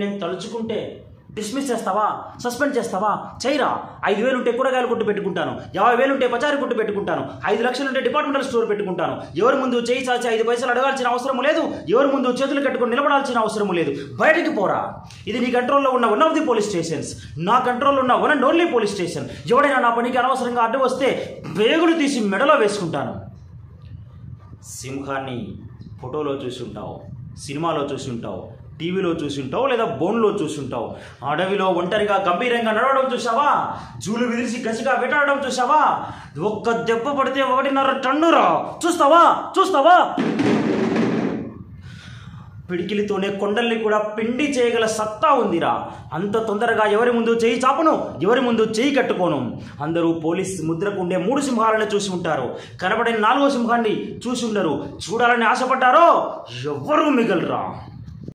నేను తలుచుకుంటే డిస్మిస్ చేస్తావా, సస్పెండ్ చేస్తావా? చేయరా. 5,000 ఉంటే కూరగాయలు కొట్టు పెట్టుకుంటాను, 50,000 ఉంటే పచారీ కొట్టు పెట్టుకుంటాను, 5 లక్షలు ఉంటే డిపార్ట్మెంటల్ స్టోర్ పెట్టుకుంటాను. ఎవరి ముందు చేయి చాచి 5 పైసలు అడగాల్సిన అవసరం లేదు, ఎవరి ముందు చేతులు కట్టుకొని నిలబడాల్సిన అవసరం లేదు. బయటికి పోరా. ఇది నీ కంట్రోల్లో ఉన్న one of the police stations, నా కంట్రోల్లో ఉన్న one and only police station. ఎవడైనా నా పనికి అనవసరంగా అడ్డు వస్తే వేగులు తీసి మెడలో వేసుకుంటాను. సింహాన్ని ఫోటోలో చూసి ఉంటావు, సినిమాలో చూసి ఉంటావు, టీవీలో చూసి ఉంటావు, లేదా బోన్లో చూసి ఉంటావు. అడవిలో ఒంటరిగా గంభీరంగా నడవడం చూసావా? జూలు విదిరిసి గసిగా వేటాడడం చూసావా? ఒక్క దెబ్బ పడితే 1.5 టన్నురా. చూస్తావా? పిడికిలితోనే కొండల్ని కూడా పిండి చేయగల సత్తా ఉందిరా. అంత తొందరగా ఎవరి ముందు చేయి చాపను, ఎవరి ముందు చేయి కట్టుకోను. అందరూ పోలీస్ ముద్రకు ఉండే 3 సింహాలను చూసి ఉంటారు, కనబడిన 4వ సింహాన్ని చూసి ఉండరు. చూడాలని ఆశపడ్డారో ఎవరు మిగలరా.